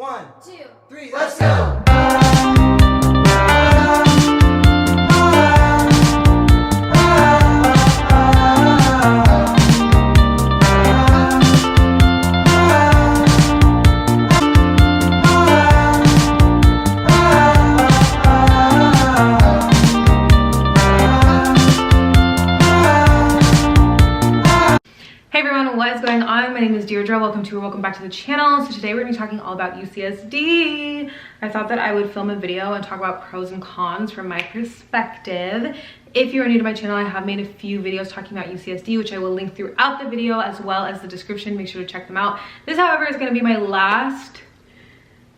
1, 2, 3, Let's go! Hey everyone, what is going on? My name is Deirdre. Welcome back to the channel. So today we're going to be talking all about UCSD. I thought that I would film a video and talk about pros and cons from my perspective. If you are new to my channel, I have made a few videos talking about UCSD, which I will link throughout the video as well as the description. Make sure to check them out. This, however, is going to be my last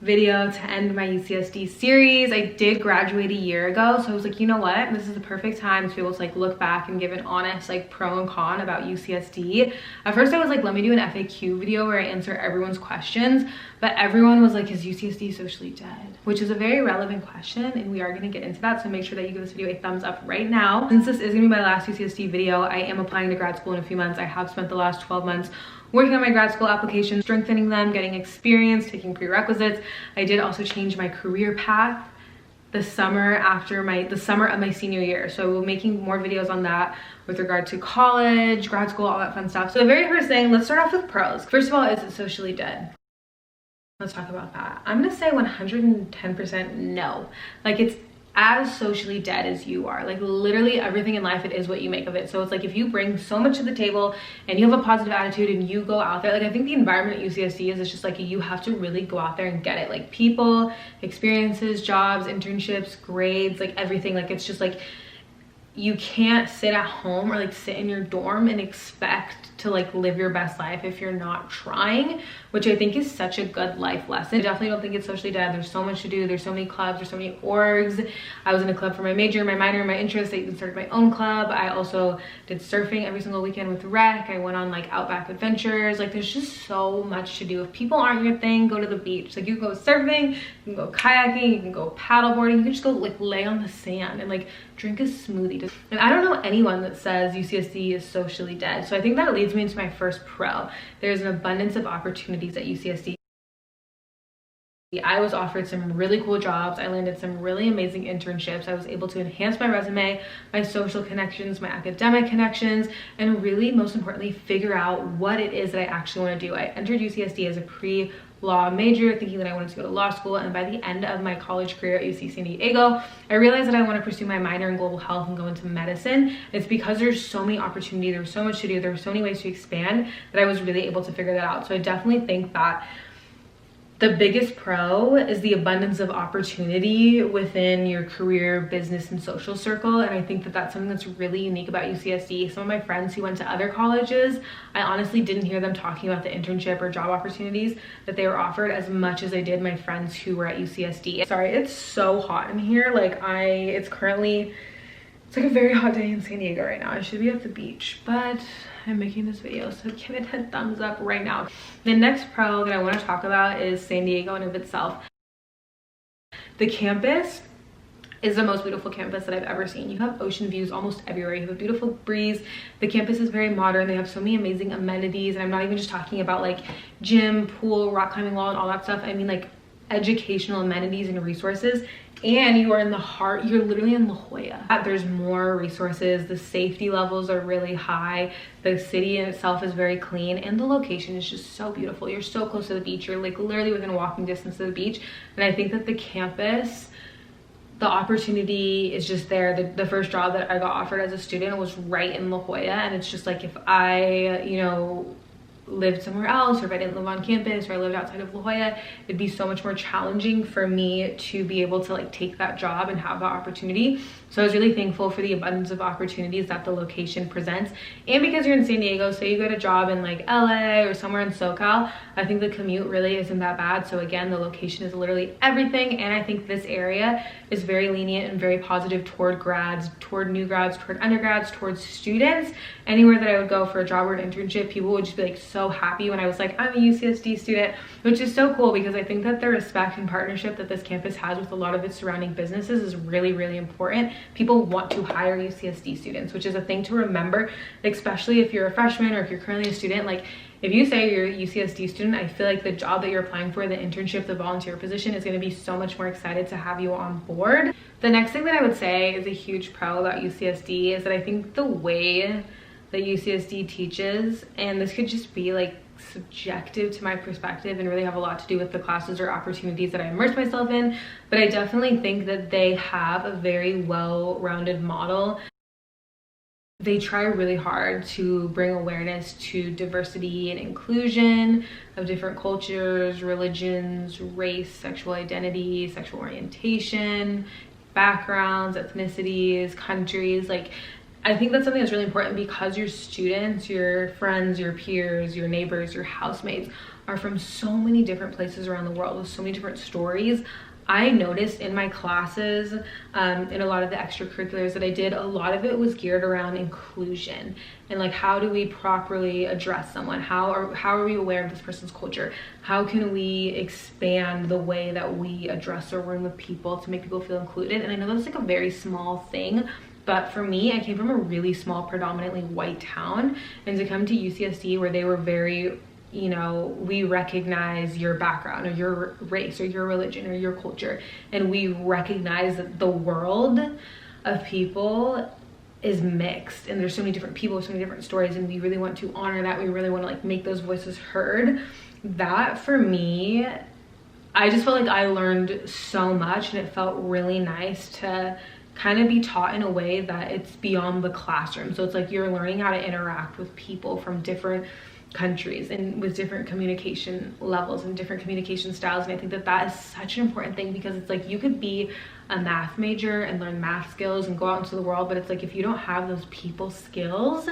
video to end my UCSD series. I did graduate a year ago, so I was like, you know what, this is the perfect time to be able to like look back and give an honest like pro and con about UCSD. At first I was like, let me do an FAQ video where I answer everyone's questions, but everyone was like, is UCSD socially dead? Which is a very relevant question, and we are going to get into that, so make sure that you give this video a thumbs up right now. Since this is going to be my last UCSD video, I am applying to grad school in a few months. I have spent the last 12 months working on my grad school applications, strengthening them, getting experience, taking prerequisites. I did also change my career path the summer of my senior year. So we're making more videos on that with regard to college, grad school, all that fun stuff. So the very first thing, let's start off with pros. First of all, is it socially dead? Let's talk about that. I'm gonna say 110% no. Like, it's as socially dead as you are. Like, literally everything in life, it is what you make of it. So it's like, if you bring so much to the table and you have a positive attitude and you go out there, like, I think the environment at UCSD is, it's just like, you have to really go out there and get it. Like, people, experiences, jobs, internships, grades, like everything. Like, it's just like, you can't sit at home or like sit in your dorm and expect to like live your best life if you're not trying, which I think is such a good life lesson. I definitely don't think it's socially dead. There's so much to do. There's so many clubs, there's so many orgs. I was in a club for my major, my minor, my interest. I even started my own club. I also did surfing every single weekend with Rec. I went on like outback adventures. Like, there's just so much to do. If people aren't your thing, go to the beach. Like, you can go surfing, you can go kayaking, you can go paddleboarding, you can just go like lay on the sand and like drink a smoothie. And I don't know anyone that says UCSD is socially dead. So I think that leads me into my first pro. There's an abundance of opportunities at UCSD. I was offered some really cool jobs. I landed some really amazing internships. I was able to enhance my resume, my social connections, my academic connections, and really, most importantly, figure out what it is that I actually want to do. I entered UCSD as a pre-law major, thinking that I wanted to go to law school, and by the end of my college career at UC San Diego, I realized that I want to pursue my minor in global health and go into medicine. It's because there's so many opportunities, there's so much to do, there's so many ways to expand, that I was really able to figure that out. So I definitely think that the biggest pro is the abundance of opportunity within your career, business, and social circle. And I think that that's something that's really unique about UCSD. Some of my friends who went to other colleges, I honestly didn't hear them talking about the internship or job opportunities that they were offered as much as I did my friends who were at UCSD. Sorry, it's so hot in here. Like, it's like a very hot day in San Diego right now. I should be at the beach, but I'm making this video, so give it a thumbs up right now. The next pro that I want to talk about is San Diego in of itself. The campus is the most beautiful campus that I've ever seen. You have ocean views almost everywhere. You have a beautiful breeze. The campus is very modern. They have so many amazing amenities, and I'm not even just talking about like gym, pool, rock climbing wall, and all that stuff. I mean like educational amenities and resources. And you are in the heart, you're literally in La Jolla. There's more resources, the safety levels are really high, the city in itself is very clean, and the location is just so beautiful. You're so close to the beach, you're like literally within walking distance of the beach. And I think that the campus, the opportunity is just there. The first job that I got offered as a student was right in La Jolla, and it's just like, if I, you know, lived somewhere else, or if I didn't live on campus, or I lived outside of La Jolla, it'd be so much more challenging for me to be able to like take that job and have that opportunity. So I was really thankful for the abundance of opportunities that the location presents. And because you're in San Diego, say you get a job in like LA or somewhere in SoCal, I think the commute really isn't that bad. So again, the location is literally everything. And I think this area is very lenient and very positive toward grads, toward new grads, toward undergrads, towards students. Anywhere that I would go for a job or an internship, people would just be like so happy when I was like, I'm a UCSD student, which is so cool, because I think that the respect and partnership that this campus has with a lot of its surrounding businesses is really, really important. People want to hire UCSD students, which is a thing to remember, especially if you're a freshman or if you're currently a student. Like, if you say you're a UCSD student, I feel like the job that you're applying for, the internship, the volunteer position, is going to be so much more excited to have you on board. The next thing that I would say is a huge pro about UCSD is that I think the way that UCSD teaches, and this could just be like subjective to my perspective and really have a lot to do with the classes or opportunities that I immerse myself in, but I definitely think that they have a very well-rounded model. They try really hard to bring awareness to diversity and inclusion of different cultures, religions, race, sexual identity, sexual orientation, backgrounds, ethnicities, countries. Like, I think that's something that's really important because your students, your friends, your peers, your neighbors, your housemates are from so many different places around the world with so many different stories. I noticed in my classes, in a lot of the extracurriculars that I did, a lot of it was geared around inclusion and like, how do we properly address someone? How are we aware of this person's culture? How can we expand the way that we address or room with people to make people feel included? And I know that's like a very small thing, but for me, I came from a really small, predominantly white town, and to come to UCSD where they were very, you know, we recognize your background or your race or your religion or your culture, and we recognize that the world of people is mixed and there's so many different people with so many different stories, and we really want to honor that. We really want to like make those voices heard. That for me, I just felt like I learned so much, and it felt really nice to kind of be taught in a way that it's beyond the classroom. So it's like you're learning how to interact with people from different countries and with different communication levels and different communication styles. And I think that that is such an important thing, because it's like you could be a math major and learn math skills and go out into the world, but it's like if you don't have those people skills,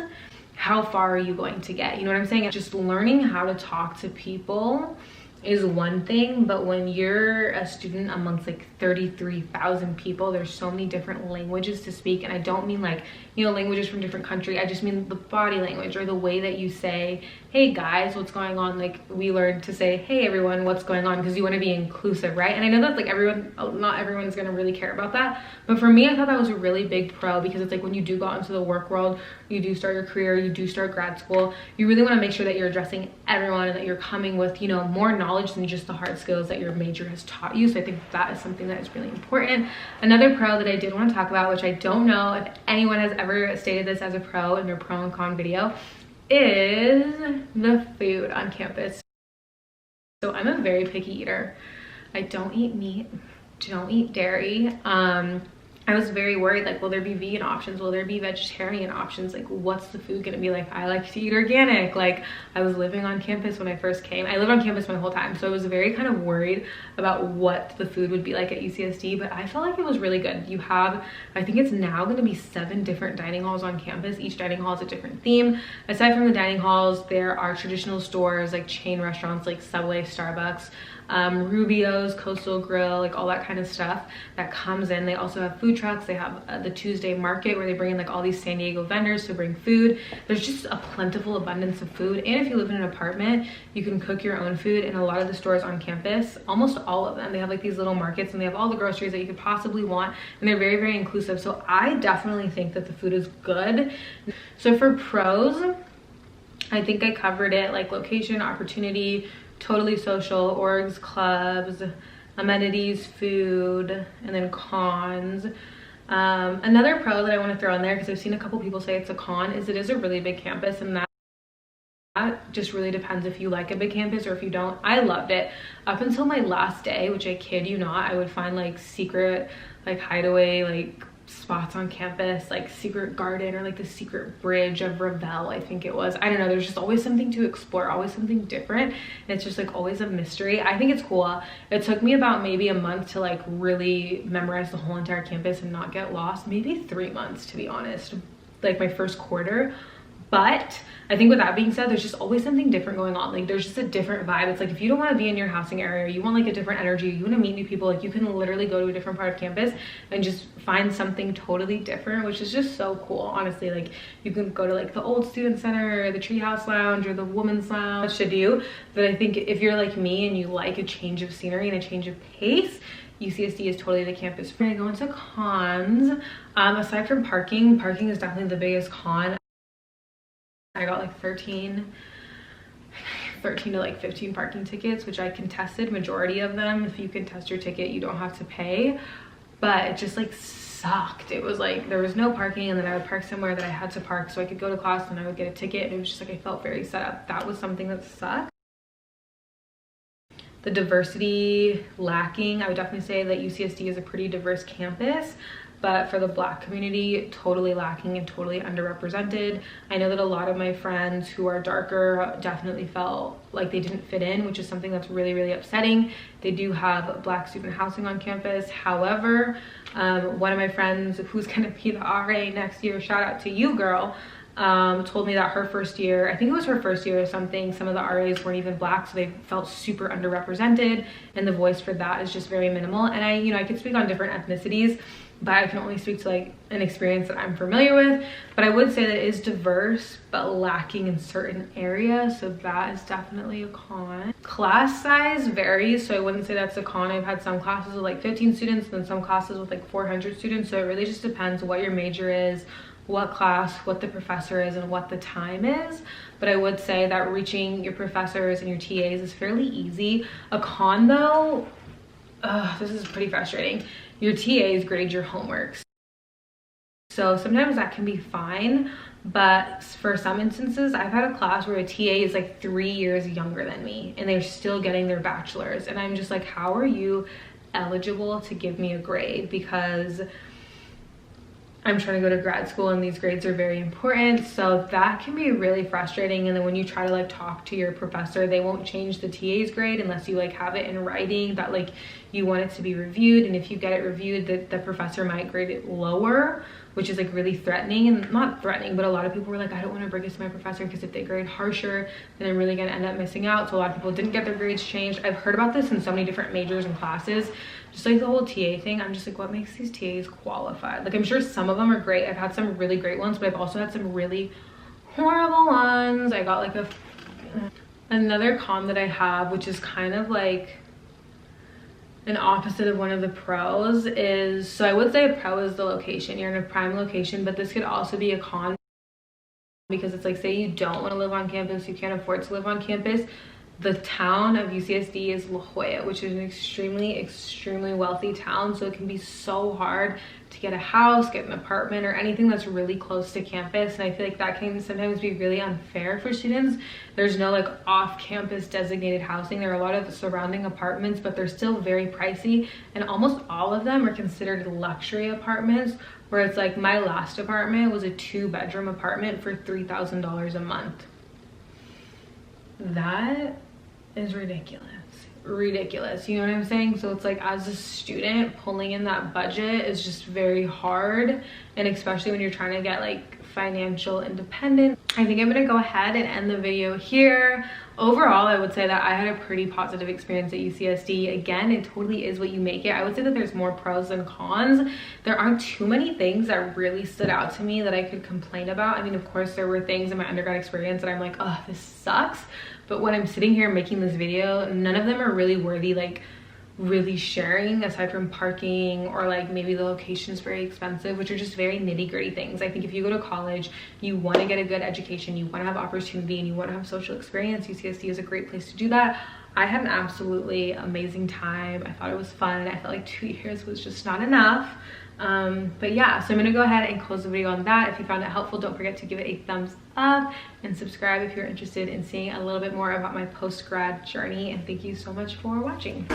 how far are you going to get? You know what I'm saying? Just learning how to talk to people is one thing, but when you're a student amongst like 33,000 people, there's so many different languages to speak. And I don't mean like, you know, languages from different country. I just mean the body language or the way that you say, hey guys, what's going on? Like, we learned to say, hey everyone, what's going on? Because you want to be inclusive, right? And I know that like not everyone's going to really care about that, but for me, I thought that was a really big pro, because it's like when you do go out into the work world, you do start your career, you do start grad school, you really want to make sure that you're addressing everyone and that you're coming with, you know, more knowledge than just the hard skills that your major has taught you. So I think that is something that is really important. Another pro that I did want to talk about, which I don't know if anyone has ever stated this as a pro in their pro and con video, is the food on campus. So I'm a very picky eater. I don't eat meat, don't eat dairy. I was very worried, like, will there be vegan options? Will there be vegetarian options? Like, what's the food gonna be like? I like to eat organic. Like, I was living on campus when I first came. I lived on campus my whole time, so I was very kind of worried about what the food would be like at UCSD, but I felt like it was really good. You have, I think it's now gonna be 7 different dining halls on campus. Each dining hall is a different theme. Aside from the dining halls, there are traditional stores like chain restaurants like Subway, Starbucks, Rubio's, Coastal Grill, like all that kind of stuff that comes in. They also have food trucks. They have the Tuesday market where they bring in like all these San Diego vendors to bring food. There's just a plentiful abundance of food, and if you live in an apartment, you can cook your own food. In a lot of the stores on campus, almost all of them, they have like these little markets, and they have all the groceries that you could possibly want, and they're very, very inclusive. So I definitely think that the food is good. So for pros, I think I covered it, like location, opportunity, totally social, orgs, clubs, amenities, food, and then cons. Another pro that I want to throw in there, because I've seen a couple people say it's a con, is it is a really big campus, and that just really depends if you like a big campus or if you don't. I loved it up until my last day, which I kid you not, I would find like secret, like hideaway, like spots on campus, like secret garden or like the secret bridge of Ravel, I think it was. I don't know, there's just always something to explore, always something different, and it's just like always a mystery. I think it's cool. It took me about maybe a month to like really memorize the whole entire campus and not get lost. Maybe 3 months, to be honest, like my first quarter. But I think with that being said, there's just always something different going on. Like, there's just a different vibe. It's like if you don't want to be in your housing area, or you want like a different energy, you want to meet new people, like you can literally go to a different part of campus and just find something totally different, which is just so cool. Honestly, like you can go to like the old student center or the treehouse lounge or the women's lounge to do. But I think if you're like me and you like a change of scenery and a change of pace, UCSD is totally the campus. We're gonna go into cons. Aside from parking is definitely the biggest con. I got like 13 13 to like 15 parking tickets, which I contested majority of them. If you contest your ticket, you don't have to pay, but it just like sucked. It was like there was no parking, and then I would park somewhere that I had to park so I could go to class, and I would get a ticket, and it was just like I felt very set up. That was something that sucked. The diversity lacking. I would definitely say that UCSD is a pretty diverse campus, but for the Black community, totally lacking and totally underrepresented. I know that a lot of my friends who are darker definitely felt like they didn't fit in, which is something that's really, really upsetting. They do have Black student housing on campus. However, one of my friends who's gonna be the RA next year, shout out to you, girl, told me that her first year, I think it was her first year or something, some of the RAs weren't even Black, so they felt super underrepresented, and the voice for that is just very minimal. And I could speak on different ethnicities, but I can only speak to like an experience that I'm familiar with. But I would say that it is diverse but lacking in certain areas, so that is definitely a con. Class size varies, so I wouldn't say that's a con. I've had some classes with like 15 students and then some classes with like 400 students, so it really just depends what your major is, what class, what the professor is, and what the time is. But I would say that reaching your professors and your TAs is fairly easy. A con though, this is pretty frustrating. Your TAs grade your homeworks. So sometimes that can be fine, but for some instances, I've had a class where a TA is like 3 years younger than me and they're still getting their bachelor's. And I'm just like, how are you eligible to give me a grade? Because I'm trying to go to grad school and these grades are very important. So that can be really frustrating. And then when you try to like talk to your professor, they won't change the TA's grade unless you like have it in writing that like you want it to be reviewed. And if you get it reviewed, the professor might grade it lower, which is like really threatening. And not threatening, but a lot of people were like, I don't want to bring it to my professor because if they grade harsher, then I'm really gonna end up missing out. So a lot of people didn't get their grades changed. I've heard about this in so many different majors and classes. Just like the whole TA thing, I'm just like, what makes these TAs qualified? Like, I'm sure some of them are great. I've had some really great ones, but I've also had some really horrible ones. I got like another con that I have, which is kind of like an opposite of one of the pros, is, so I would say a pro is the location. You're in a prime location, but this could also be a con because it's like, say you don't want to live on campus, you can't afford to live on campus. The town of UCSD is La Jolla, which is an extremely wealthy town. So it can be so hard to get a house, get an apartment, or anything that's really close to campus. And I feel like that can sometimes be really unfair for students. There's no like off-campus designated housing. There are a lot of surrounding apartments, but they're still very pricey. And almost all of them are considered luxury apartments, where it's like my last apartment was a 2-bedroom apartment for $3,000 a month. That is ridiculous, you know what I'm saying? So it's like, as a student, pulling in that budget is just very hard, and especially when you're trying to get like financial independence. I think I'm gonna go ahead and end the video here. Overall, I would say that I had a pretty positive experience at UCSD. Again, it totally is what you make it. I would say that there's more pros than cons. There aren't too many things that really stood out to me that I could complain about. I mean, of course, there were things in my undergrad experience that I'm like, oh, this sucks. But when I'm sitting here making this video, none of them are really worthy, like really sharing, aside from parking or like maybe the location is very expensive, which are just very nitty-gritty things. I think if you go to college, you want to get a good education, you want to have opportunity, and you want to have social experience, UCSD is a great place to do that. I had an absolutely amazing time. I thought it was fun. I felt like 2 years was just not enough. But yeah, so I'm gonna go ahead and close the video on that. If you found it helpful, don't forget to give it a thumbs up and subscribe if you're interested in seeing a little bit more about my post-grad journey. And thank you so much for watching.